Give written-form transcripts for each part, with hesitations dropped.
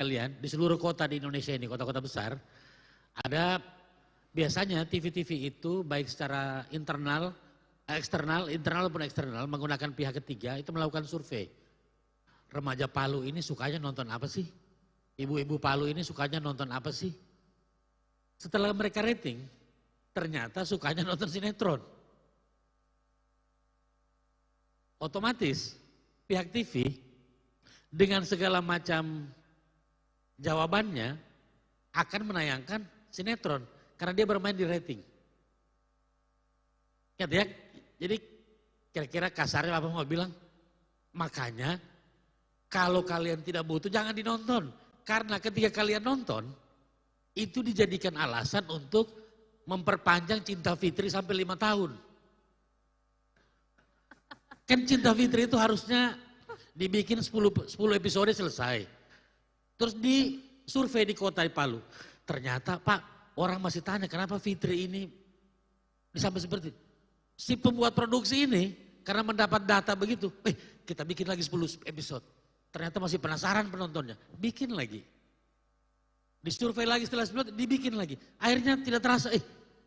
Kalian di seluruh kota di Indonesia ini, kota-kota besar, ada biasanya TV-TV itu baik secara internal maupun eksternal menggunakan pihak ketiga itu melakukan survei. Remaja Palu ini sukanya nonton apa sih? Ibu-ibu Palu ini sukanya nonton apa sih? Setelah mereka rating, ternyata sukanya nonton sinetron. Otomatis pihak TV dengan segala macam jawabannya akan menayangkan sinetron karena dia bermain di rating. Ya, jadi kira-kira kasarnya apa mau bilang? Makanya kalau kalian tidak butuh jangan dinonton. Karena ketika kalian nonton itu dijadikan alasan untuk memperpanjang Cinta Fitri sampai 5 tahun. Kan Cinta Fitri itu harusnya dibikin 10 episode selesai. Terus di survei di kota Palu. Ternyata Pak, orang masih tanya kenapa Fitri ini sampai seperti itu. Si pembuat produksi ini karena mendapat data begitu, kita bikin lagi 10 episode. Ternyata masih penasaran penontonnya, bikin lagi. Disurvei lagi setelah 10, dibikin lagi. Akhirnya tidak terasa,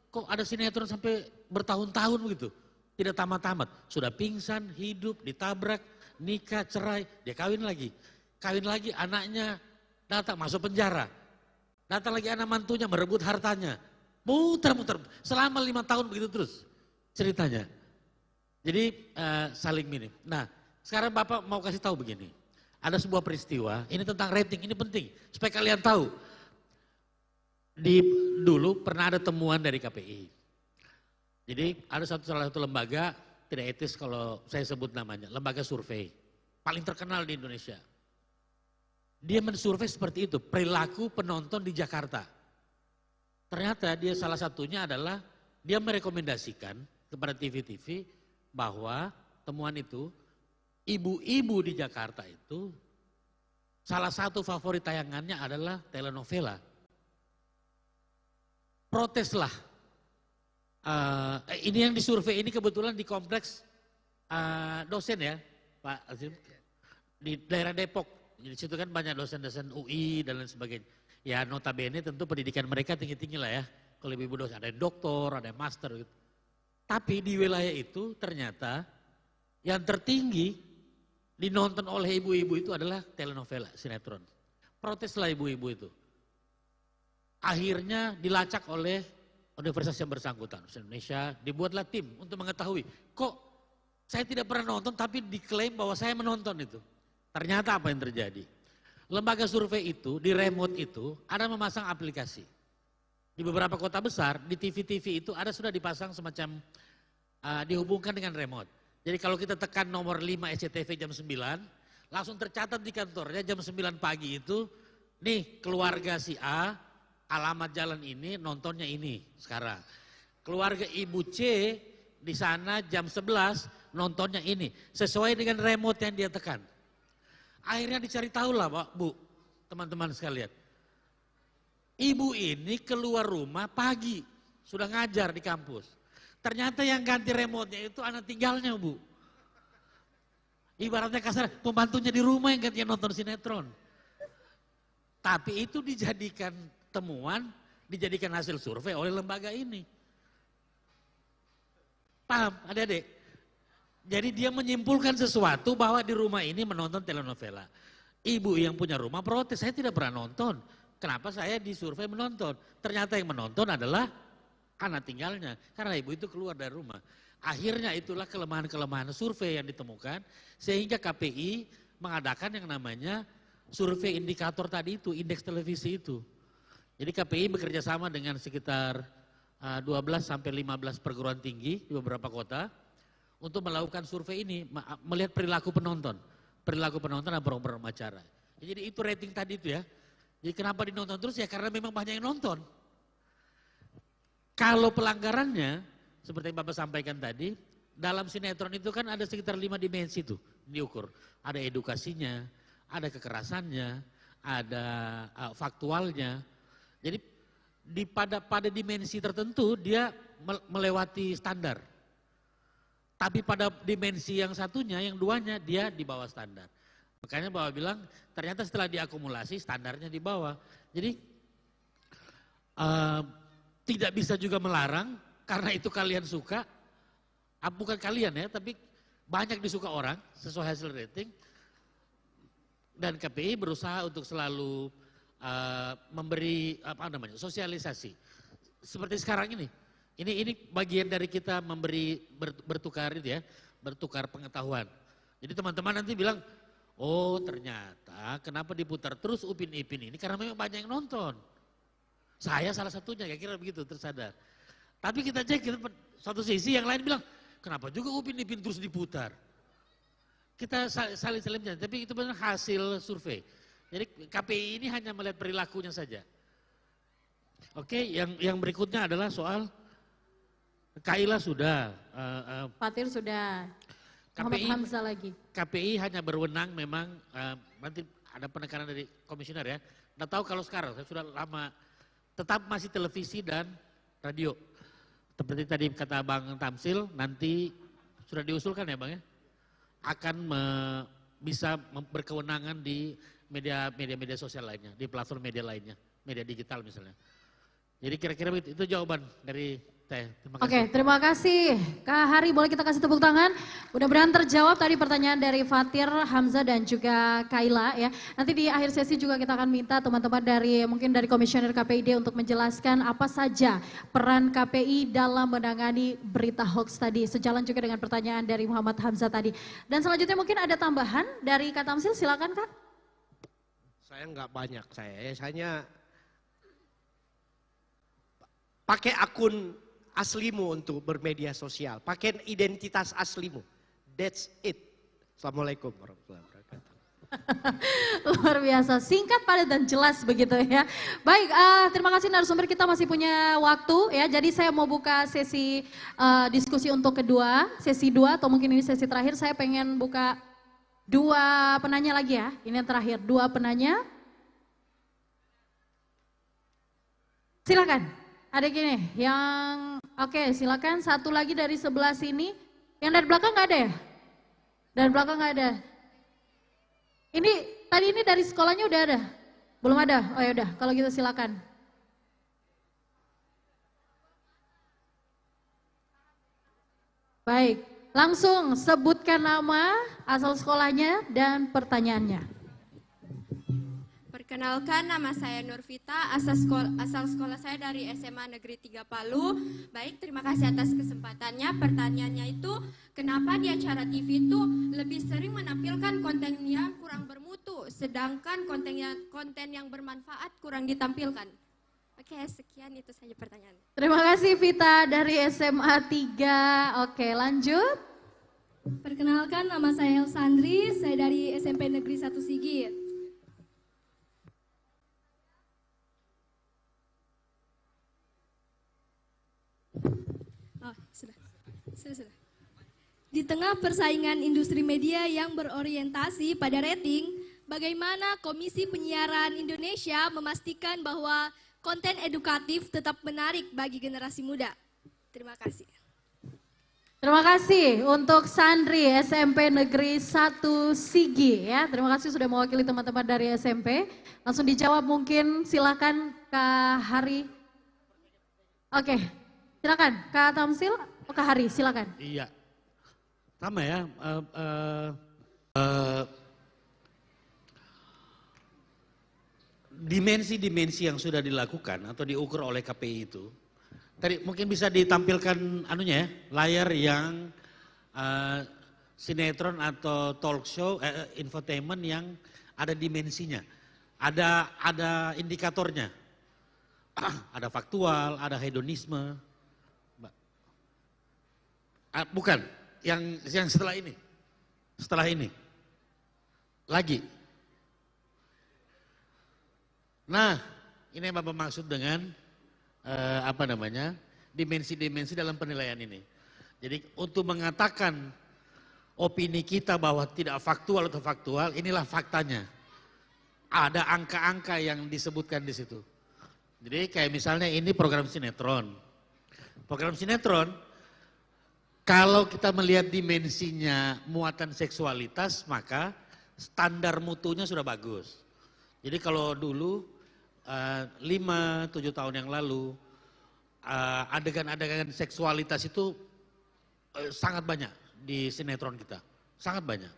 kok ada sinetron sampai bertahun-tahun begitu. Tidak tamat-tamat, sudah pingsan, hidup, ditabrak, nikah, cerai, dia kawin lagi. Kawin lagi anaknya datang masuk penjara. Datang lagi anak mantunya merebut hartanya. Muter-muter, selama 5 tahun begitu terus ceritanya. Jadi saling minim. Nah sekarang Bapak mau kasih tahu begini. Ada sebuah peristiwa, ini tentang rating, ini penting. Supaya kalian tahu. Dulu pernah ada temuan dari KPI. Jadi ada salah satu lembaga, tidak etis kalau saya sebut namanya, lembaga survei. Paling terkenal di Indonesia. Dia mensurvei seperti itu, perilaku penonton di Jakarta. Ternyata dia salah satunya adalah, dia merekomendasikan kepada TV-TV bahwa temuan itu, ibu-ibu di Jakarta itu, salah satu favorit tayangannya adalah telenovela. Proteslah. Ini yang disurvei ini kebetulan di kompleks dosen ya Pak Azim, di daerah Depok. Di situ kan banyak dosen-dosen UI dan lain sebagainya. Ya notabene tentu pendidikan mereka tinggi-tinggi lah ya. Kalau ibu dosen ada yang doktor, ada yang master gitu. Tapi di wilayah itu ternyata yang tertinggi dinonton oleh ibu-ibu itu adalah telenovela, sinetron. Proteslah ibu-ibu itu. Akhirnya dilacak oleh universitas yang bersangkutan, Indonesia, dibuatlah tim untuk mengetahui, kok saya tidak pernah nonton tapi diklaim bahwa saya menonton itu. Ternyata apa yang terjadi? Lembaga survei itu, di remote itu, ada memasang aplikasi. Di beberapa kota besar, di TV-TV itu ada sudah dipasang semacam dihubungkan dengan remote. Jadi kalau kita tekan nomor 5 SCTV jam 9, langsung tercatat di kantornya jam 9 pagi itu, nih keluarga si A, alamat jalan ini, nontonnya ini sekarang. Keluarga Ibu C di sana jam 11, nontonnya ini. Sesuai dengan remote yang dia tekan. Akhirnya dicari tahu lah Pak, Bu, teman-teman sekalian. Ibu ini keluar rumah pagi, sudah ngajar di kampus. Ternyata yang ganti remote-nya itu anak tinggalnya Bu. Ibaratnya kasar, pembantunya di rumah yang gantian nonton sinetron. Tapi itu dijadikan temuan, dijadikan hasil survei oleh lembaga ini. Paham adik-adik? Jadi dia menyimpulkan sesuatu bahwa di rumah ini menonton telenovela. Ibu yang punya rumah protes, saya tidak pernah nonton. Kenapa saya disurvei menonton? Ternyata yang menonton adalah anak tinggalnya. Karena ibu itu keluar dari rumah. Akhirnya itulah kelemahan-kelemahan survei yang ditemukan. Sehingga KPI mengadakan yang namanya survei indikator tadi itu, indeks televisi itu. Jadi KPI bekerja sama dengan sekitar 12 sampai 15 perguruan tinggi di beberapa kota untuk melakukan survei ini, melihat perilaku penonton. Perilaku penonton dan program acara. Jadi itu rating tadi itu ya. Jadi kenapa dinonton terus ya karena memang banyak yang nonton. Kalau pelanggarannya, seperti yang Bapak sampaikan tadi, dalam sinetron itu kan ada sekitar 5 dimensi tuh diukur. Ada edukasinya, ada kekerasannya, ada faktualnya. Jadi pada dimensi tertentu dia melewati standar. Tapi pada dimensi yang satunya, yang duanya dia di bawah standar. Makanya bahwa bilang ternyata setelah diakumulasi standarnya di bawah. Jadi tidak bisa juga melarang karena itu kalian suka. Bukan kalian ya, tapi banyak disuka orang sesuai hasil rating. Dan KPI berusaha untuk selalu memberi sosialisasi. Seperti sekarang ini. Ini bagian dari kita memberi bertukar itu ya, bertukar pengetahuan. Jadi teman-teman nanti bilang, oh ternyata kenapa diputar terus Upin Ipin ini karena memang banyak yang nonton. Saya salah satunya, kira-kira begitu tersadar. Tapi kita cek, satu sisi yang lain bilang, kenapa juga Upin Ipin terus diputar? Kita saling menjadi, tapi itu benar hasil survei. Jadi KPI ini hanya melihat perilakunya saja. Oke, yang berikutnya adalah soal Kaila sudah. Fatir sudah. Muhammad Hamzah lagi. KPI hanya berwenang memang, nanti ada penekanan dari komisioner ya. Nggak tahu kalau sekarang, saya sudah lama, tetap masih televisi dan radio. Seperti tadi kata Bang Tamsil, nanti sudah diusulkan ya Bang ya, akan bisa berkewenangan di media sosial lainnya, di platform media lainnya, media digital misalnya. Jadi kira-kira itu jawaban dari Teh. Terima kasih. Oke, terima kasih. Kak Hari, boleh kita kasih tepuk tangan? Mudah-mudahan terjawab tadi pertanyaan dari Fatir, Hamzah dan juga Kaila ya. Nanti di akhir sesi juga kita akan minta teman-teman mungkin dari Komisioner KPID untuk menjelaskan apa saja peran KPI dalam menangani berita hoax tadi. Sejalan juga dengan pertanyaan dari Muhammad Hamzah tadi. Dan selanjutnya mungkin ada tambahan dari Kak Tamsil, silakan Kak. Saya nggak banyak, saya hanya pakai akun aslimu untuk bermedia sosial. Pakai identitas aslimu. That's it. Assalamualaikum warahmatullahi wabarakatuh. Luar biasa, singkat, padat dan jelas begitu ya. Baik, terima kasih narasumber, kita masih punya waktu ya. Jadi saya mau buka sesi diskusi untuk kedua, sesi 2 atau mungkin ini sesi terakhir. Saya pengen buka 2 penanya lagi ya. Ini yang terakhir, 2 penanya. Silakan. Ada gini, oke silakan, satu lagi dari sebelah sini. Yang dari belakang nggak ada ya? Dari belakang nggak ada. Tadi ini dari sekolahnya udah ada? Belum ada? Oh ya udah, kalau gitu silakan. Baik, langsung sebutkan nama, asal sekolahnya, dan pertanyaannya. Perkenalkan, nama saya Nurvita, asal sekolah saya dari SMA Negeri 3 Palu. Baik, terima kasih atas kesempatannya. Pertanyaannya itu, kenapa di acara TV itu lebih sering menampilkan konten yang kurang bermutu, sedangkan konten yang bermanfaat kurang ditampilkan? Oke, sekian itu saja pertanyaan. Terima kasih Vita dari SMA 3. Oke, lanjut. Perkenalkan, nama saya Elsandri, saya dari SMP Negeri 1 Sigit. Oh, sudah. Di tengah persaingan industri media yang berorientasi pada rating, bagaimana Komisi Penyiaran Indonesia memastikan bahwa konten edukatif tetap menarik bagi generasi muda? Terima kasih. Terima kasih untuk Sandri SMP Negeri 1 Sigi ya. Terima kasih sudah mewakili teman-teman dari SMP. Langsung dijawab mungkin, silakan Kak Hari. Oke, silakan Kak Tamsil, Kak Hari silakan. Iya, sama ya. Dimensi-dimensi yang sudah dilakukan atau diukur oleh KPI itu, tadi mungkin bisa ditampilkan anunya ya, layar yang sinetron atau talk show, infotainment yang ada dimensinya, ada indikatornya, ada faktual, ada hedonisme, bukan yang setelah ini, lagi. Nah, ini yang Bapak maksud dengan dimensi-dimensi dalam penilaian ini. Jadi untuk mengatakan opini kita bahwa tidak faktual atau faktual, inilah faktanya. Ada angka-angka yang disebutkan di situ. Jadi kayak misalnya ini program sinetron. Program sinetron, kalau kita melihat dimensinya muatan seksualitas, maka standar mutunya sudah bagus. Jadi kalau dulu 5-7 tahun yang lalu adegan-adegan seksualitas itu sangat banyak di sinetron kita, sangat banyak.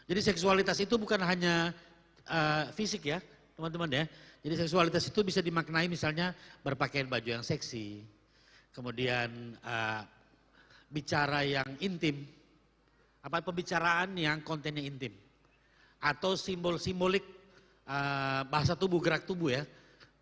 Jadi seksualitas itu bukan hanya fisik ya teman-teman ya. Jadi seksualitas itu bisa dimaknai misalnya berpakaian baju yang seksi, kemudian bicara yang intim, pembicaraan yang kontennya intim, atau simbol-simbolik bahasa tubuh, gerak tubuh ya,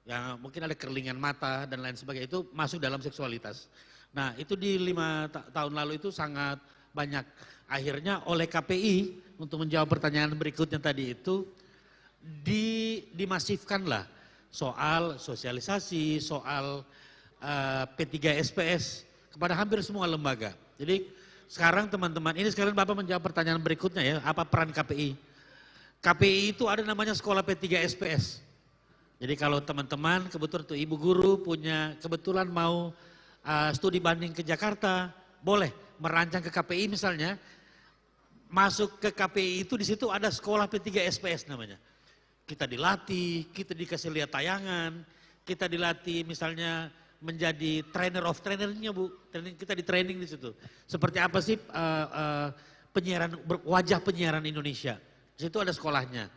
yang mungkin ada kerlingan mata dan lain sebagainya, itu masuk dalam seksualitas. Nah itu di 5 tahun lalu itu sangat banyak. Akhirnya oleh KPI untuk menjawab pertanyaan berikutnya tadi itu dimasifkanlah soal sosialisasi, soal P3SPS kepada hampir semua lembaga. Jadi sekarang teman-teman, ini sekarang Bapak menjawab pertanyaan berikutnya ya, apa peran KPI? KPI itu ada namanya sekolah P3SPS. Jadi kalau teman-teman kebetulan tuh ibu guru punya kebetulan mau studi banding ke Jakarta, boleh merancang ke KPI misalnya. Masuk ke KPI itu di situ ada sekolah P3SPS namanya. Kita dilatih, kita dikasih lihat tayangan, kita dilatih misalnya menjadi trainer of trainernya Bu. Kita di training di situ. Seperti apa sih penyiaran, wajah penyiaran Indonesia. Di situ ada sekolahnya.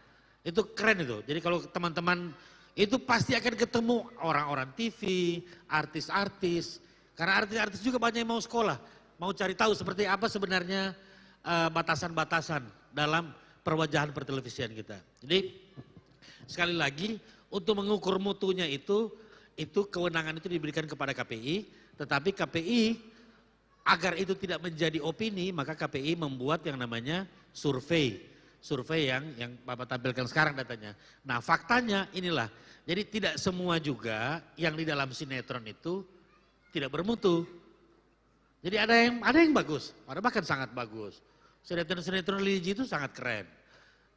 Itu keren itu. Jadi kalau teman-teman itu pasti akan ketemu orang-orang TV, artis-artis. Karena artis-artis juga banyak yang mau sekolah. Mau cari tahu seperti apa sebenarnya batasan-batasan dalam perwajahan pertelevisian kita. Jadi sekali lagi untuk mengukur mutunya itu kewenangan itu diberikan kepada KPI, tetapi KPI agar itu tidak menjadi opini, maka KPI membuat yang namanya survei yang Bapak tampilkan sekarang datanya. Nah faktanya inilah, jadi tidak semua juga yang di dalam sinetron itu tidak bermutu. Jadi ada yang bagus, ada bahkan sangat bagus. Sinetron religi itu sangat keren.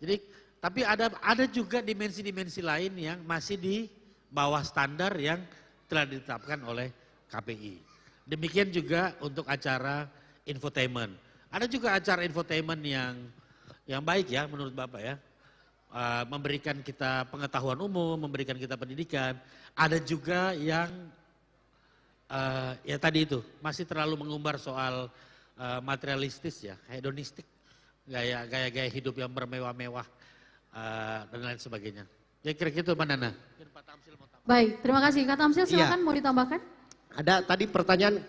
Jadi tapi ada juga dimensi-dimensi lain yang masih di bawah standar yang telah ditetapkan oleh KPI. Demikian juga untuk acara infotainment. Ada juga acara infotainment yang baik ya menurut Bapak ya. Memberikan kita pengetahuan umum, memberikan kita pendidikan. Ada juga yang ya tadi itu masih terlalu mengumbar soal materialistis ya, hedonistik, gaya hidup yang bermewah-mewah dan lain sebagainya. Ya kira-kira itu Mbak Nana. Baik, terima kasih. Kak Tamsil silakan mau ditambahkan. Ada tadi pertanyaan,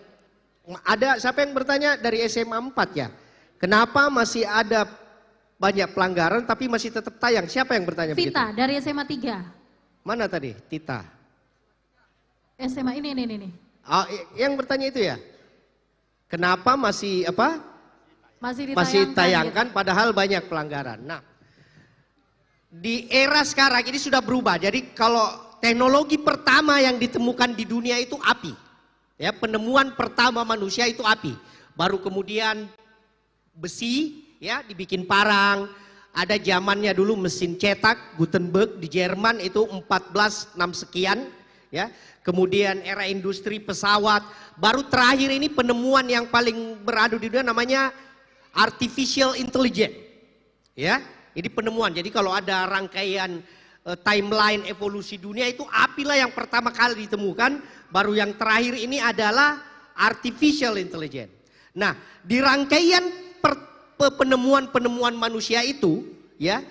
siapa yang bertanya dari SMA 4 ya? Kenapa masih ada banyak pelanggaran tapi masih tetap tayang? Siapa yang bertanya begitu? Vita dari SMA 3. Mana tadi? Tita. SMA ini. Oh, yang bertanya itu ya? Kenapa masih Masih ditayangkan padahal banyak pelanggaran. Nah, di era sekarang ini sudah berubah. Jadi kalau teknologi pertama yang ditemukan di dunia itu api. Ya, penemuan pertama manusia itu api. Baru kemudian besi ya dibikin parang. Ada zamannya dulu mesin cetak Gutenberg di Jerman itu 1406 sekian ya. Kemudian era industri pesawat, baru terakhir ini penemuan yang paling beradu di dunia namanya artificial intelligence. Ya, ini penemuan. Jadi kalau ada rangkaian timeline evolusi dunia itu apilah yang pertama kali ditemukan, baru yang terakhir ini adalah artificial intelligence. Nah, di rangkaian penemuan-penemuan manusia itu, ya,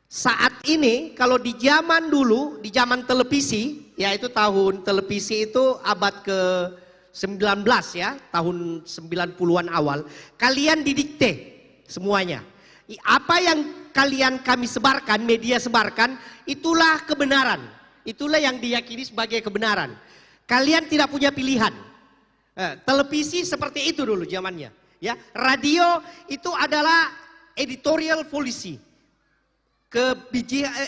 saat ini kalau di zaman dulu, di zaman televisi, yaitu tahun televisi itu abad ke-19 ya, tahun 90-an awal, kalian didikte semuanya. Apa yang kami sebarkan, media sebarkan, itulah kebenaran. Itulah yang diyakini sebagai kebenaran. Kalian tidak punya pilihan. Televisi seperti itu dulu zamannya. Ya, radio itu adalah editorial policy.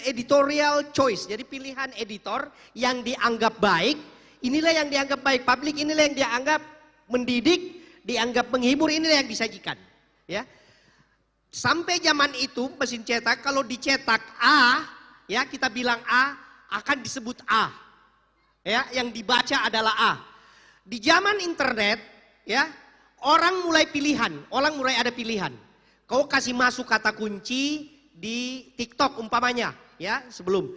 Editorial choice. Jadi pilihan editor yang dianggap baik, inilah yang dianggap baik. Publik inilah yang dianggap mendidik, dianggap menghibur, inilah yang disajikan. Ya. Sampai zaman itu mesin cetak kalau dicetak A, ya kita bilang A akan disebut A. Ya, yang dibaca adalah A. Di zaman internet, ya, orang mulai ada pilihan. Kau kasih masuk kata kunci di TikTok umpamanya, ya sebelum.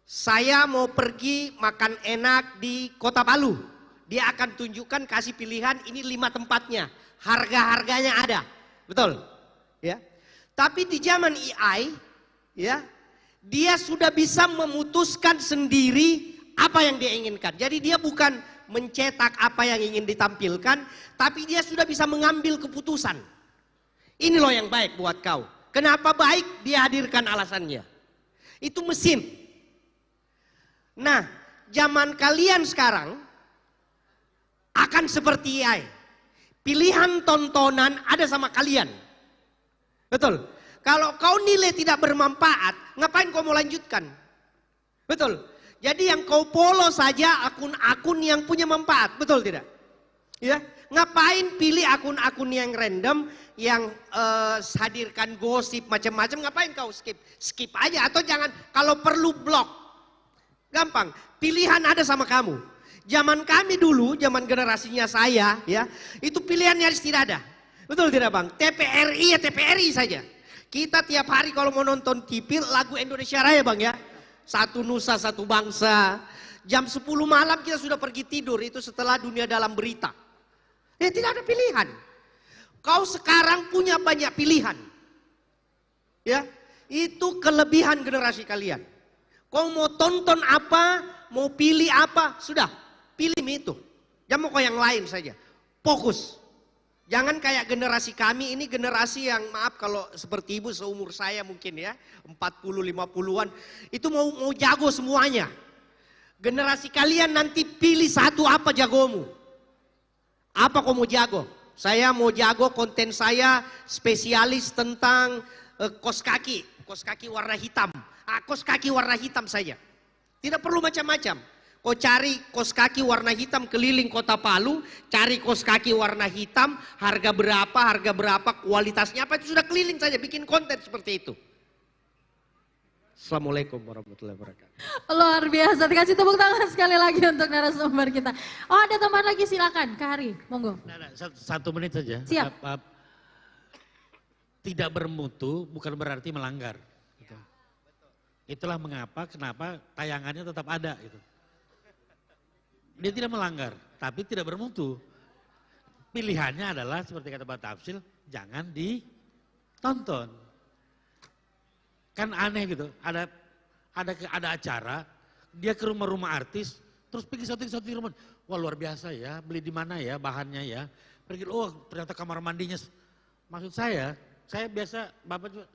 Saya mau pergi makan enak di Kota Palu. Dia akan tunjukkan, kasih pilihan, ini 5 tempatnya. Harga-harganya ada. Betul? Ya. Tapi di zaman AI, ya, dia sudah bisa memutuskan sendiri apa yang dia inginkan. Jadi dia bukan mencetak apa yang ingin ditampilkan, tapi dia sudah bisa mengambil keputusan. Ini loh yang baik buat kau. Kenapa baik? Dia hadirkan alasannya. Itu mesin. Nah, zaman kalian sekarang akan seperti AI. Pilihan tontonan ada sama kalian. Betul. Kalau kau nilai tidak bermanfaat, ngapain kau mau lanjutkan? Betul. Jadi yang kau follow saja akun-akun yang punya manfaat. Betul tidak? Ya. Ngapain pilih akun-akun yang random, yang hadirkan gosip macam-macam, ngapain kau skip? Skip aja atau jangan, kalau perlu blok. Gampang, pilihan ada sama kamu. Zaman kami dulu, zaman generasinya saya, ya, itu pilihan nyaris tidak ada. Betul tidak Bang? TPRI ya TPRI saja. Kita tiap hari kalau mau nonton TV lagu Indonesia Raya Bang ya. Satu nusa, satu bangsa. Jam 10 malam kita sudah pergi tidur, itu setelah Dunia Dalam Berita. Ya tidak ada pilihan. Kau sekarang punya banyak pilihan. Ya, itu kelebihan generasi kalian. Kau mau tonton apa, mau pilih apa, sudah pilih itu. Jangan mau kau yang lain saja. Fokus. Jangan kayak generasi kami, ini generasi yang maaf kalau seperti ibu seumur saya mungkin ya, 40-50-an, itu mau jago semuanya. Generasi kalian nanti pilih satu apa jagomu. Apa kau mau jago? Saya mau jago, konten saya spesialis tentang kos kaki warna hitam. Kos kaki warna hitam saja. Tidak perlu macam-macam. Kau cari kos kaki warna hitam keliling Kota Palu, cari kos kaki warna hitam, harga berapa, kualitasnya apa, itu sudah keliling saja, bikin konten seperti itu. Assalamualaikum warahmatullahi wabarakatuh. Luar biasa, dikasih tepuk tangan sekali lagi untuk narasumber kita. Oh ada tambahan lagi, silakan Kak Hari, monggo. Nah, satu menit saja. Siap. Tidak bermutu bukan berarti melanggar. Gitu. Itulah kenapa tayangannya tetap ada. Gitu. Dia tidak melanggar, tapi tidak bermutu. Pilihannya adalah seperti kata Pak Tafsil, jangan ditonton. Kan aneh gitu, ada acara, dia ke rumah-rumah artis, terus pergi satu rumah, wah luar biasa ya, beli di mana ya bahannya ya, pergi, oh ternyata kamar mandinya, maksud saya biasa, Bapak juga,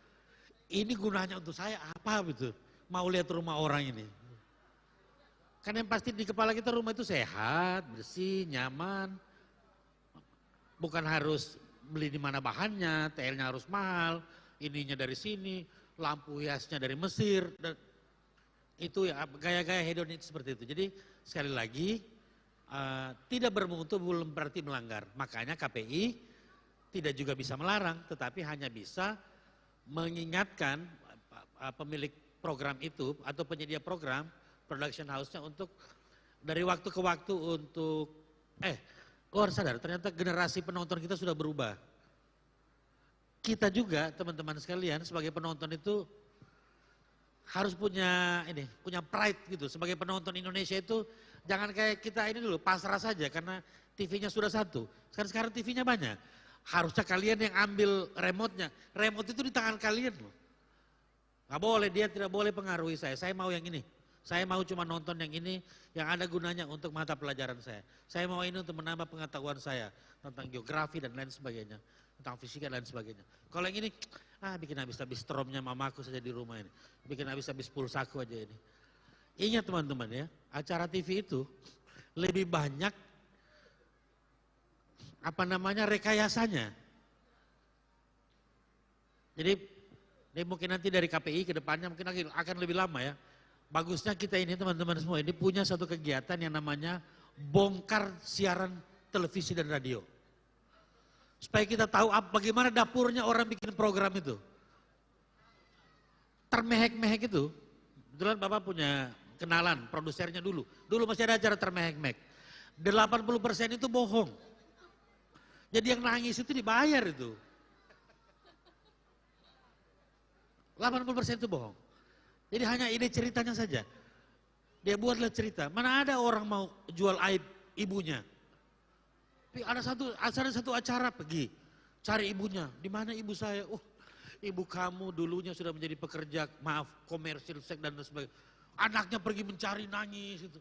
ini gunanya untuk saya apa gitu, mau lihat rumah orang ini. Kan yang pasti di kepala kita rumah itu sehat, bersih, nyaman, bukan harus beli di mana bahannya, TL-nya harus mahal, ininya dari sini, lampu hiasnya dari Mesir, dan itu ya gaya-gaya hedonis seperti itu. Jadi sekali lagi tidak bermutu belum berarti melanggar. Makanya KPI tidak juga bisa melarang, tetapi hanya bisa mengingatkan pemilik program itu atau penyedia program production house-nya untuk dari waktu ke waktu untuk kau harus sadar ternyata generasi penonton kita sudah berubah. Kita juga teman-teman sekalian sebagai penonton itu harus punya pride gitu. Sebagai penonton Indonesia itu jangan kayak kita ini dulu pasrah saja karena TV-nya sudah satu. Sekarang TV-nya banyak. Harusnya kalian yang ambil remote-nya. Remote itu di tangan kalian loh. Gak boleh, dia tidak boleh pengaruhi saya. Saya mau yang ini. Saya mau cuma nonton yang ini yang ada gunanya untuk mata pelajaran saya. Saya mau ini untuk menambah pengetahuan saya tentang geografi dan lain sebagainya. Tentang fisika dan sebagainya. Kalau yang ini, bikin habis-habis stromnya mamaku saja di rumah ini. Bikin habis-habis pulsaku aja ini. Ingat teman-teman ya, acara TV itu lebih banyak rekayasanya. Jadi mungkin nanti dari KPI ke depannya mungkin akan lebih lama ya. Bagusnya kita ini teman-teman semua ini punya satu kegiatan yang namanya bongkar siaran televisi dan radio. Supaya kita tahu bagaimana dapurnya orang bikin program itu. Termehek-mehek itu, kebetulan Bapak punya kenalan produsernya dulu. Dulu masih ada acara termehek-mehek. 80% itu bohong. Jadi yang nangis itu dibayar itu. 80% itu bohong. Jadi hanya ide ceritanya saja. Dia buatlah cerita. Mana ada orang mau jual aib ibunya. Tapi ada satu acara pergi. Cari ibunya. Di mana ibu saya? Oh, ibu kamu dulunya sudah menjadi pekerja, maaf, komersil, seks dan sebagainya. Anaknya pergi mencari, nangis. Gitu.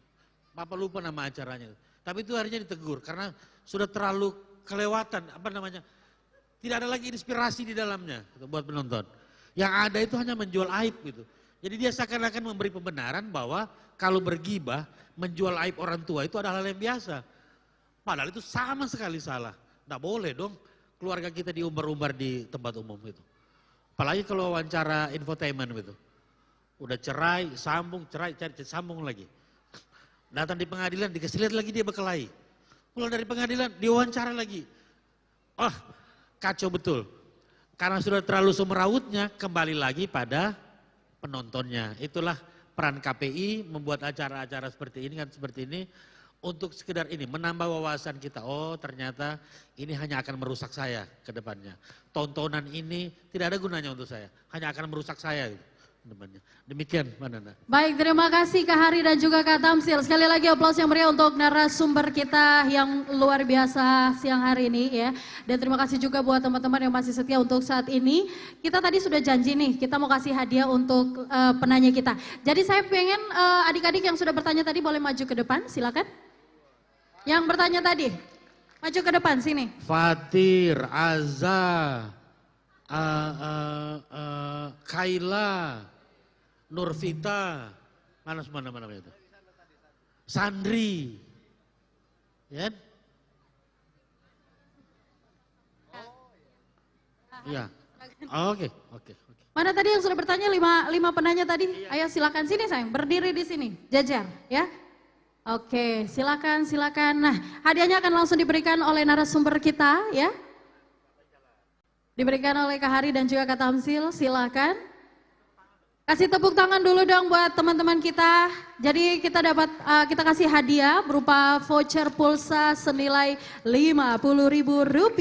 Bapak lupa nama acaranya. Tapi itu akhirnya ditegur. Karena sudah terlalu kelewatan, tidak ada lagi inspirasi di dalamnya gitu, buat penonton. Yang ada itu hanya menjual aib gitu. Jadi dia seakan-akan memberi pembenaran bahwa kalau bergibah, menjual aib orang tua itu adalah hal yang biasa. Padahal itu sama sekali salah. Nggak boleh dong keluarga kita diumbar-umbar di tempat umum gitu. Apalagi kalau wawancara infotainment gitu. Udah cerai, sambung, cerai, cari, sambung lagi. Datang di pengadilan, dikasih lihat lagi dia berkelahi. Pulang dari pengadilan, diwawancara lagi. Oh, kacau betul. Karena sudah terlalu semerautnya, kembali lagi pada penontonnya. Itulah peran KPI membuat acara-acara seperti ini kan seperti ini untuk sekedar ini menambah wawasan kita. Oh, ternyata ini hanya akan merusak saya ke depannya. Tontonan ini tidak ada gunanya untuk saya, hanya akan merusak saya gitu. Demikian Mbak Nana. Baik, terima kasih Kak Hari dan juga Kak Tamsil. Sekali lagi aplaus yang meriah untuk narasumber kita yang luar biasa siang hari ini ya. Dan terima kasih juga buat teman-teman yang masih setia untuk saat ini. Kita tadi sudah janji nih, kita mau kasih hadiah untuk penanya kita. Jadi saya pengen adik-adik yang sudah bertanya tadi boleh maju ke depan, silakan. Yang bertanya tadi, maju ke depan sini. Fatir, Azza, Kaila, Nurvita, mana itu? Sandri, ya? Ya, oke. Mana tadi yang sudah bertanya lima penanya tadi? Ayo silakan sini sayang, berdiri di sini, jajar ya. Oke, silakan. Nah, hadiahnya akan langsung diberikan oleh narasumber kita ya. Diberikan oleh Kak Hari dan juga Kak Tamsil, silakan. Kasih tepuk tangan dulu dong buat teman-teman kita. Jadi kita kita kasih hadiah berupa voucher pulsa senilai Rp50.000.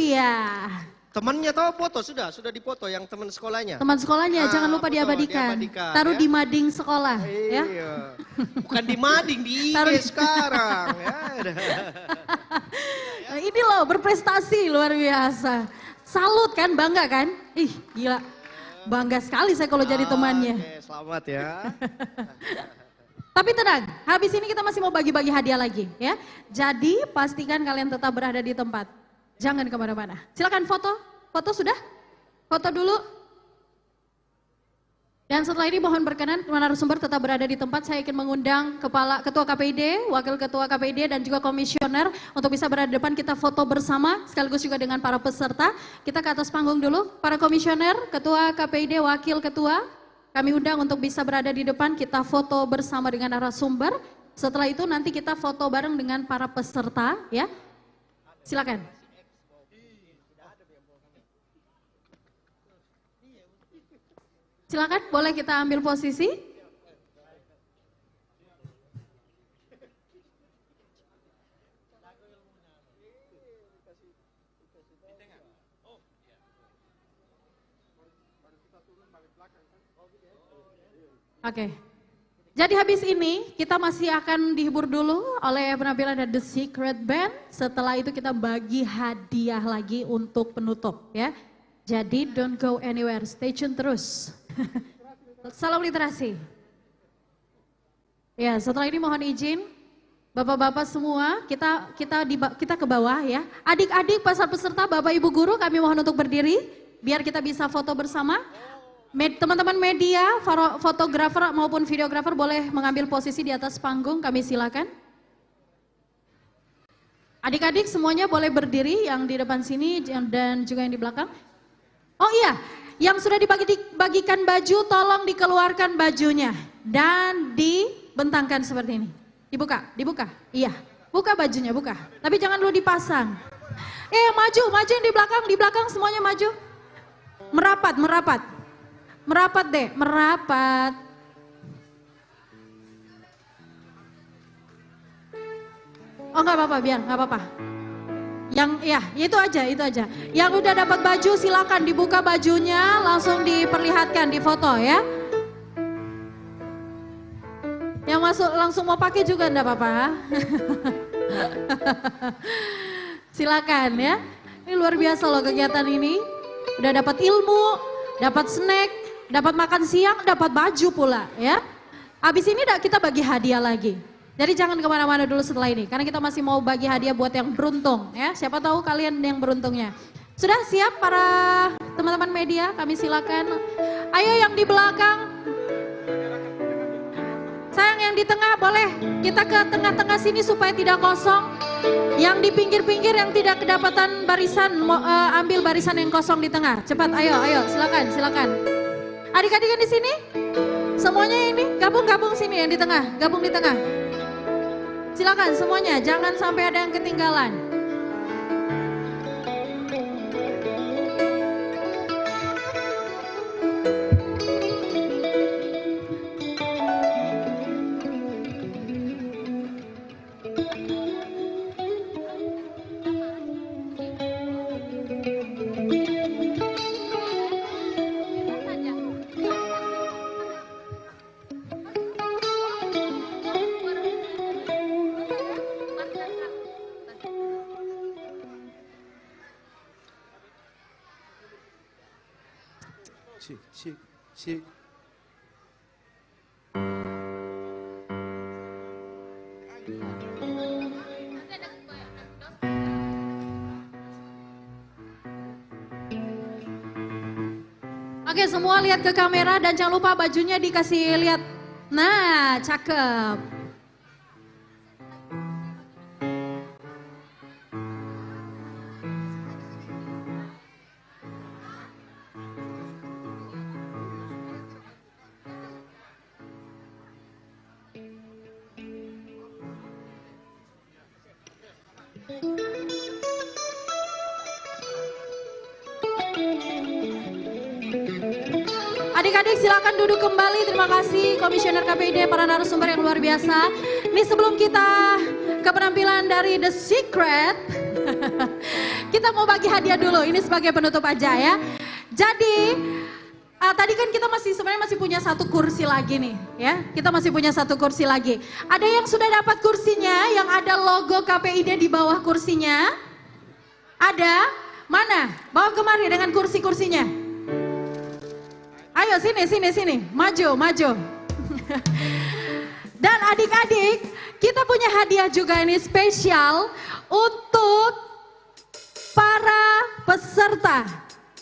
Temannya tahu foto sudah dipoto yang teman sekolahnya. Teman sekolahnya jangan lupa diabadikan. Taruh ya. di mading sekolah ya. Iya. Bukan di mading, di IG sekarang ya. Ini loh berprestasi luar biasa. Salut kan, bangga kan? Ih gila, bangga sekali saya kalau jadi temannya. Oke, selamat ya. Tapi tenang, habis ini kita masih mau bagi-bagi hadiah lagi ya. Jadi pastikan kalian tetap berada di tempat. Jangan kemana-mana. Silakan foto sudah? Foto dulu. Dan setelah ini mohon berkenan narasumber tetap berada di tempat. Saya ingin mengundang Ketua KPID, Wakil Ketua KPID dan juga Komisioner untuk bisa berada di depan kita foto bersama sekaligus juga dengan para peserta. Kita ke atas panggung dulu. Para Komisioner, Ketua KPID, Wakil Ketua, kami undang untuk bisa berada di depan kita foto bersama dengan narasumber. Setelah itu nanti kita foto bareng dengan para peserta ya. Silakan. Silakan, boleh kita ambil posisi. Oke. Jadi habis ini kita masih akan dihibur dulu oleh penampilan dari The Secret Band. Setelah itu kita bagi hadiah lagi untuk penutup ya. Jadi don't go anywhere, stay tune terus. Salam literasi. Ya, setelah ini mohon izin Bapak-bapak semua, kita ke bawah ya. Adik-adik peserta, Bapak Ibu guru, kami mohon untuk berdiri biar kita bisa foto bersama. Teman-teman media, fotografer maupun videografer boleh mengambil posisi di atas panggung, kami silakan. Adik-adik semuanya boleh berdiri yang di depan sini dan juga yang di belakang. Oh iya, yang sudah dibagikan baju tolong dikeluarkan bajunya dan dibentangkan seperti ini. Dibuka. Iya, buka bajunya, buka. Tapi jangan dulu dipasang. Maju yang di belakang semuanya maju. Merapat. Merapat deh, merapat. Oh nggak apa-apa, biar nggak apa-apa. Yang ya itu aja. Yang udah dapat baju silakan dibuka bajunya, langsung diperlihatkan di foto ya. Yang masuk langsung mau pakai juga enggak apa-apa. Silakan ya. Ini luar biasa loh kegiatan ini. Udah dapat ilmu, dapat snack, dapat makan siang, dapat baju pula ya. Habis ini kita bagi hadiah lagi. Jadi jangan kemana-mana dulu setelah ini, karena kita masih mau bagi hadiah buat yang beruntung ya. Siapa tahu kalian yang beruntungnya. Sudah siap para teman-teman media? Kami silakan. Ayo yang di belakang. Sayang yang di tengah boleh kita ke tengah-tengah sini supaya tidak kosong. Yang di pinggir-pinggir yang tidak kedapatan barisan, ambil barisan yang kosong di tengah. Cepat, ayo, silakan. Adik-adik yang di sini, semuanya ini gabung sini yang di tengah, gabung di tengah. Silakan semuanya, jangan sampai ada yang ketinggalan. Cik. Oke, semua lihat ke kamera dan jangan lupa bajunya dikasih lihat. Nah, cakep. Adik-adik silakan duduk kembali. Terima kasih Komisioner KPID, para narasumber yang luar biasa. Ini sebelum kita ke penampilan dari The Secret, kita mau bagi hadiah dulu. Ini sebagai penutup aja ya. Jadi tadi kan kita sebenarnya masih punya satu kursi lagi nih ya. Kita masih punya satu kursi lagi. Ada yang sudah dapat kursinya yang ada logo KPID di bawah kursinya? Ada? Mana? Bawa kemari dengan kursi-kursinya. Ayo sini, maju. Dan adik-adik, kita punya hadiah juga ini spesial untuk para peserta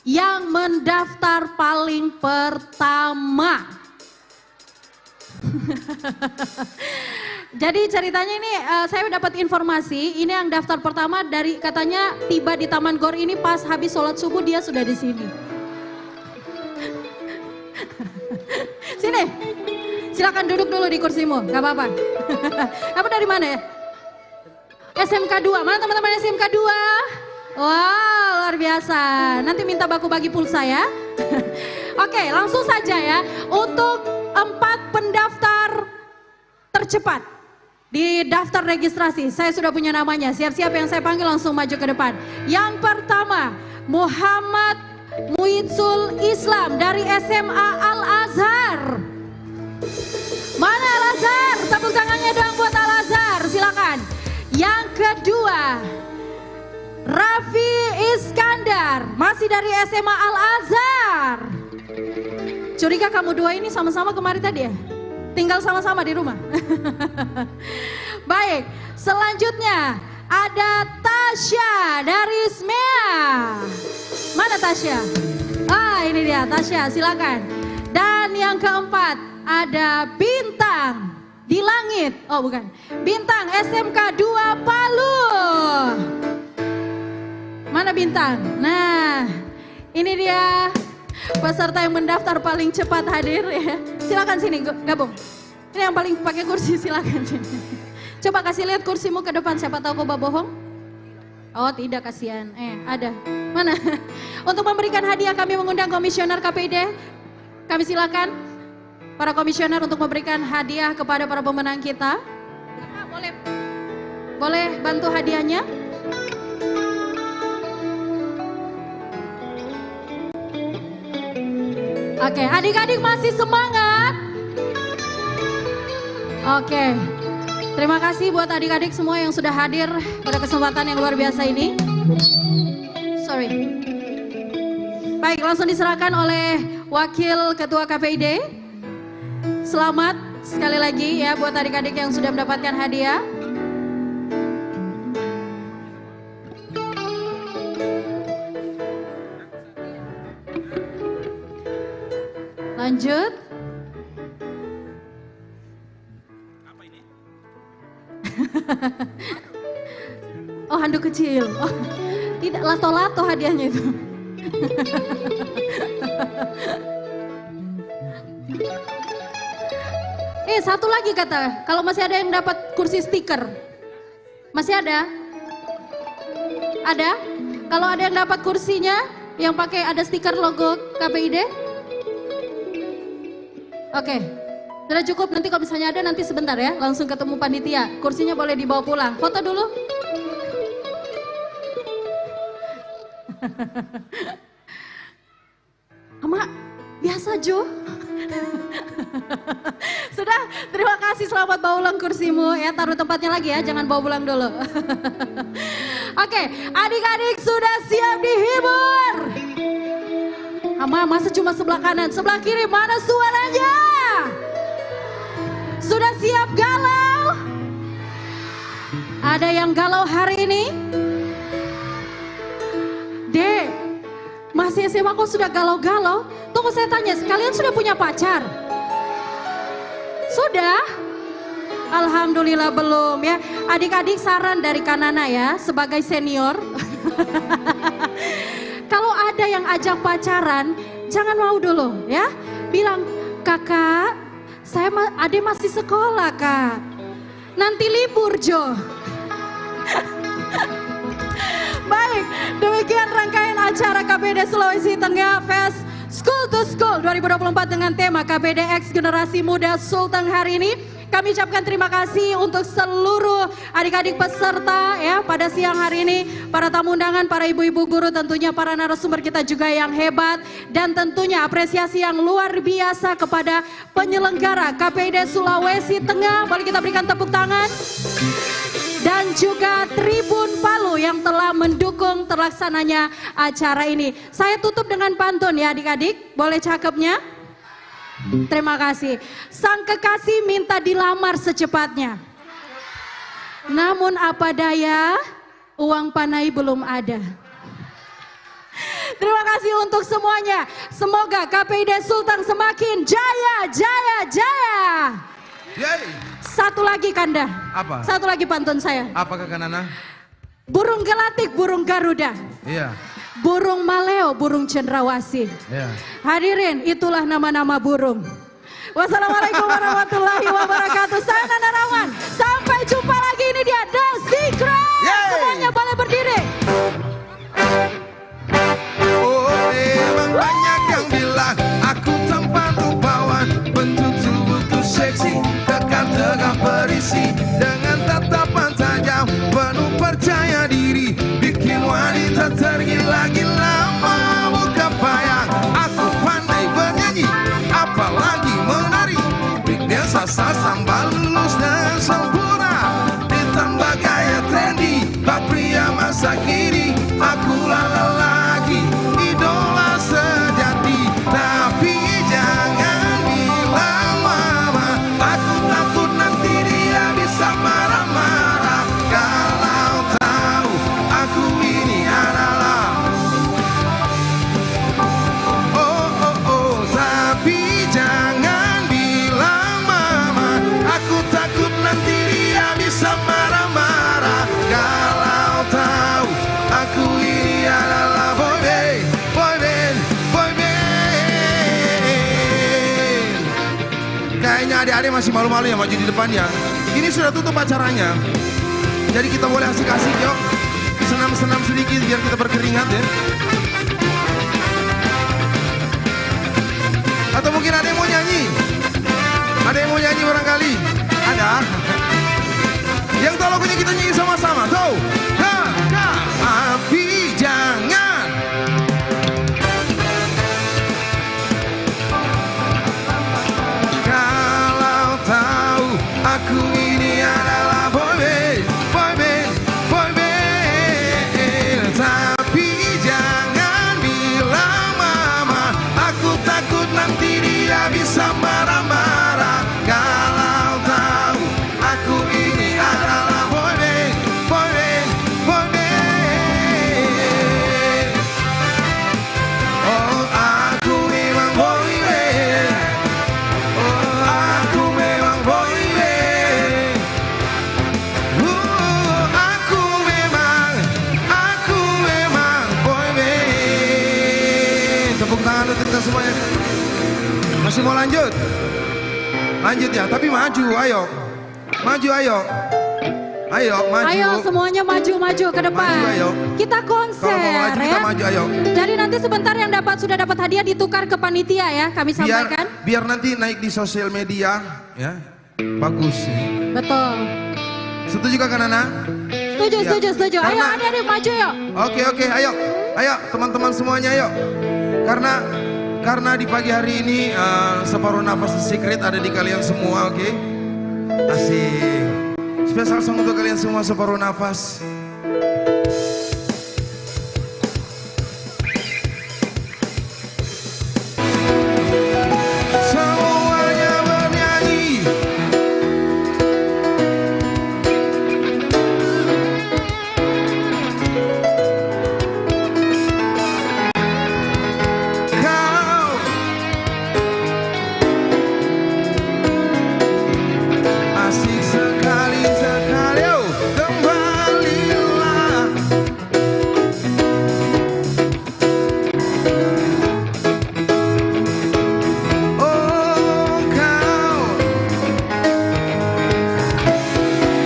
yang mendaftar paling pertama. Jadi ceritanya ini saya dapat informasi, ini yang daftar pertama dari katanya tiba di Taman Gor ini pas habis sholat subuh dia sudah di sini. Sini, silakan duduk dulu di kursimu, gak apa-apa. Kamu dari mana ya? SMK 2, mana teman-teman SMK 2? Wow, luar biasa. Nanti minta baku bagi pulsa ya. Oke, langsung saja ya. Untuk 4 pendaftar tercepat di daftar registrasi, saya sudah punya namanya. Siap-siap yang saya panggil langsung maju ke depan. Yang pertama, Muhammad Muidsul Islam dari SMA Al-Azhar. Mana Al-Azhar? Tepuk tangannya dong buat Al-Azhar, silakan. Yang kedua, Raffi Iskandar, masih dari SMA Al-Azhar. Curiga kamu dua ini sama-sama kemarin tadi ya? Tinggal sama-sama di rumah. Baik, selanjutnya ada Tasya dari SMEA. Mana Tasya? Ah, ini dia Tasya, silakan. Dan yang keempat ada Bintang di langit. Oh, bukan. Bintang SMK 2 Palu. Mana Bintang? Nah, ini dia peserta yang mendaftar paling cepat hadir ya. Silakan sini gabung. Ini yang paling pakai kursi, silakan sini. Coba kasih lihat kursimu ke depan, siapa tahu kau bohong. Oh tidak, kasihan. Ada. Mana? Untuk memberikan hadiah kami mengundang Komisioner KPID. Kami silakan para komisioner untuk memberikan hadiah kepada para pemenang kita. Boleh bantu hadiahnya? Oke, adik-adik masih semangat? Oke, terima kasih buat adik-adik semua yang sudah hadir pada kesempatan yang luar biasa ini. Sorry. Baik, langsung diserahkan oleh Wakil Ketua KPID. Selamat sekali lagi ya buat adik-adik yang sudah mendapatkan hadiah. Lanjut. Apa ini? Oh, handuk kecil. Oh, tidak, lato-lato hadiahnya itu. Satu lagi kata, kalau masih ada yang dapat kursi stiker. Masih ada? Ada? Kalau ada yang dapat kursinya yang pakai ada stiker logo KPID? Oke, sudah cukup. Nanti kalau misalnya ada nanti sebentar ya, langsung ketemu panitia. Kursinya boleh dibawa pulang. Foto dulu. Ama, biasa Jo. Sudah, terima kasih, selamat bawa ulang kursimu ya, taruh tempatnya lagi ya, jangan bawa pulang dulu. Oke, adik-adik sudah siap dihibur? Ama, masa cuma sebelah kanan, sebelah kiri mana suaranya? Sudah siap galau? Ada yang galau hari ini? Dek, masih SMA kok sudah galau-galau? Tunggu saya tanya, kalian sudah punya pacar? Sudah? Alhamdulillah belum ya. Adik-adik saran dari Kanana ya, sebagai senior. Kalau ada yang ajak pacaran, jangan mau dulu ya. Bilang, kakak, adik masih sekolah kak. Nanti libur Jo. Baik, demikian rangkaian acara KPID Sulawesi Tengah Fest School to School 2024 dengan tema KPID X Generasi Muda Sulteng hari ini. Kami ucapkan terima kasih untuk seluruh adik-adik peserta ya pada siang hari ini, para tamu undangan, para ibu-ibu guru, tentunya para narasumber kita juga yang hebat, dan tentunya apresiasi yang luar biasa kepada penyelenggara KPID Sulawesi Tengah. Boleh kita berikan tepuk tangan. Dan juga Tribun Palu yang telah mendukung terlaksananya acara ini. Saya tutup dengan pantun ya adik-adik, boleh cakepnya? Terima kasih. Sang kekasih minta dilamar secepatnya. Namun apa daya, uang panai belum ada. Terima kasih untuk semuanya. Semoga KPID Sulteng semakin jaya, jaya, jaya. Yay. Satu lagi Kanda. Apa? Satu lagi pantun saya. Apa Kakak Nana? Burung gelatik, burung garuda. Iya. Burung maleo, burung cendrawasih. Iya. Hadirin, itulah nama-nama burung. Wassalamualaikum warahmatullahi wabarakatuh. Saya Nana Rawan. Sampai jumpa lagi, ini dia The Secret. Yeay. Semuanya boleh berdiri. Oh, memang banyak yang bilang aku tampan rupawan, bentuk tubuhku seksi, kekar tegak berisi, dengan tatapan tajam penuh percaya diri, bikin wanita tergila-gila mau kepayang. Aku pandai bernyanyi, apalagi menari, breakdance, salsa, sambal lulus dan sempurna, ditambah gaya trendy, bak pria masa kini. Aku lelaki, idola sejati, tapi jangan bilang mama, takut-takut nanti dia bisa marah-marah. Kalau tahu aku ini adalah tapi jangan bilang mama, aku takut nanti dia bisa marah-marah. Kalau tahu aku ini adalah boy band, boy band, boy band. Kayaknya adik-adik masih malu-malu ya maju di depannya. Ini sudah tutup acaranya, jadi kita boleh asik-asik yuk, senam-senam sedikit biar kita berkeringat ya. Atau mungkin ada yang mau nyanyi? Ada yang mau nyanyi barangkali? Ada? Yang tahu lagunya kita nyanyi sama-sama. Tuh. Tapi jangan lanjut. Lanjut ya, tapi maju, ayo. Maju, ayo. Ayo, maju. Ayo semuanya maju ke depan. Maju, ayo. Kita konser Kalau mau maju, ya. kita maju, ayo. Jadi nanti sebentar yang sudah dapat hadiah ditukar ke panitia ya, kami sampaikan. Biar nanti naik di sosial media, ya. Bagus. Betul. Setuju kan Nana? Setuju. Ayo Karena- adik-adik maju yuk. Oke, ayo. Ayo teman-teman semuanya, ayo. Karena di pagi hari ini separuh nafas The Secret ada di kalian semua, oke? Asik. Spesial song untuk kalian semua separuh nafas. Semuanya bernyanyi. Kau asik sekali, oh, kembalilah. Oh, kau,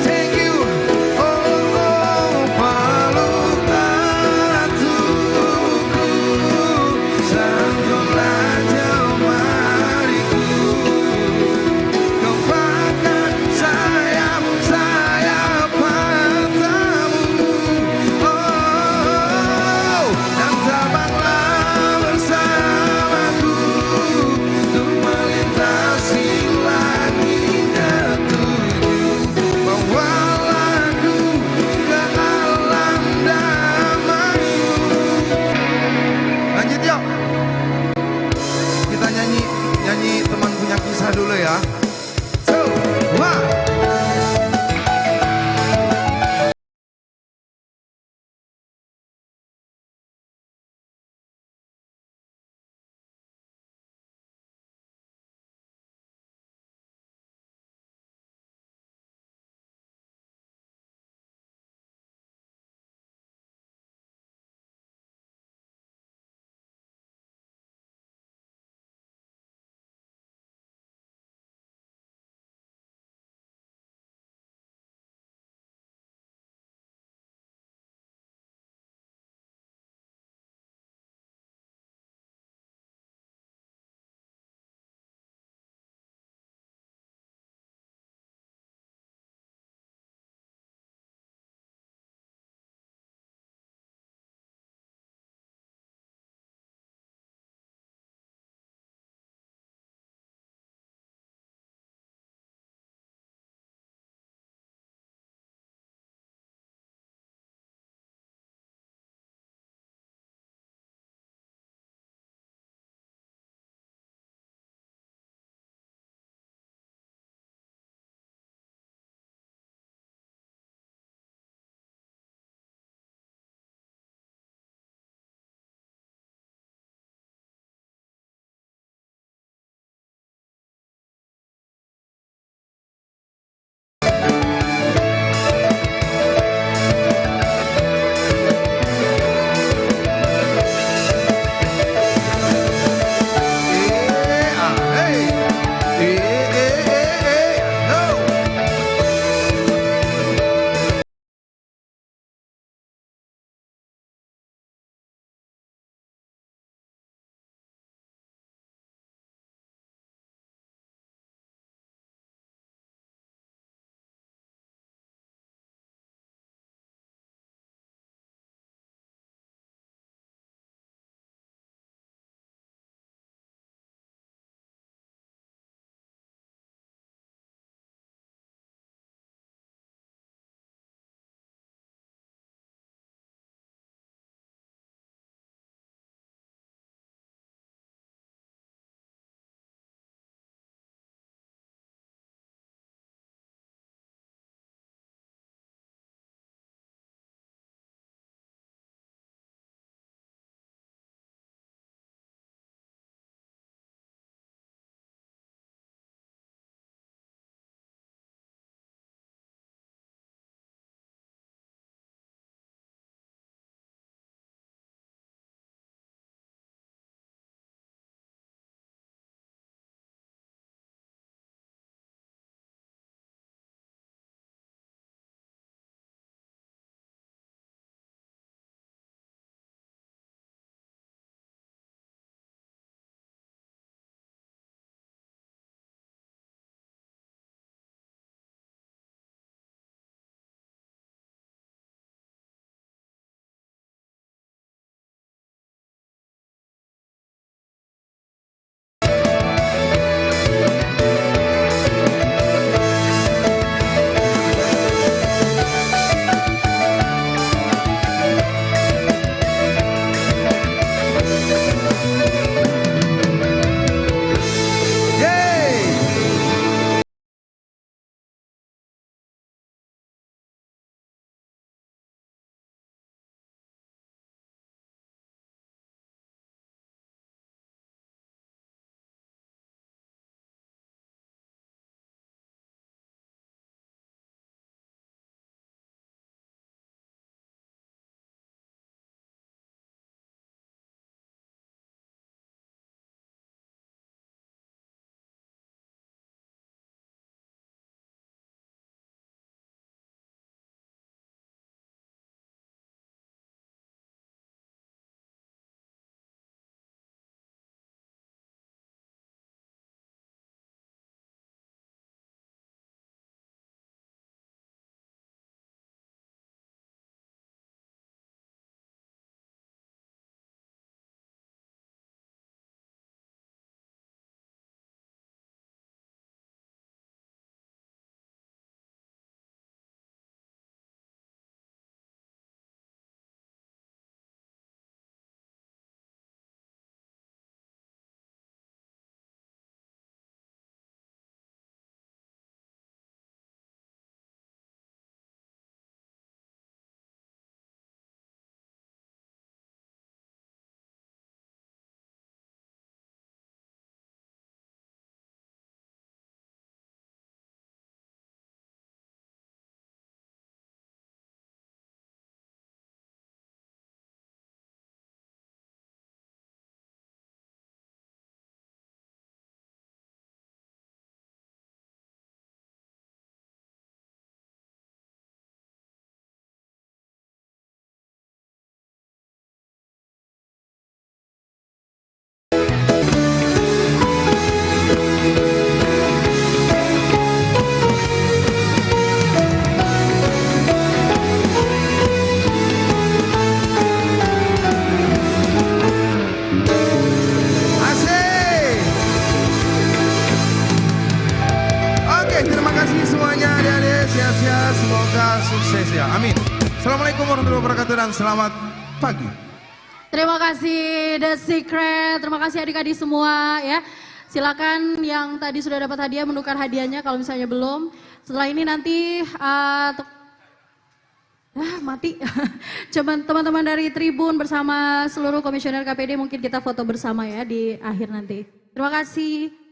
thank you. Oh, peluk ratuku, santunlah jemariku. Kau pakai sayap-sayap matamu, oh, dan terbanglah bersamaku untuk melintasi langit dan tuju. Bawalah aku ke alam damai. Lanjut yuk. Kita nyanyi teman punya kisah dulu ya. So, one. semoga sukses ya. Amin. Assalamualaikum warahmatullahi wabarakatuh dan selamat pagi. Terima kasih The Secret, terima kasih adik-adik semua ya. Silakan yang tadi sudah dapat hadiah menukar hadiahnya kalau misalnya belum. Setelah ini nanti mati. Cuman teman-teman dari Tribun bersama seluruh komisioner KPD mungkin kita foto bersama ya di akhir nanti. Terima kasih.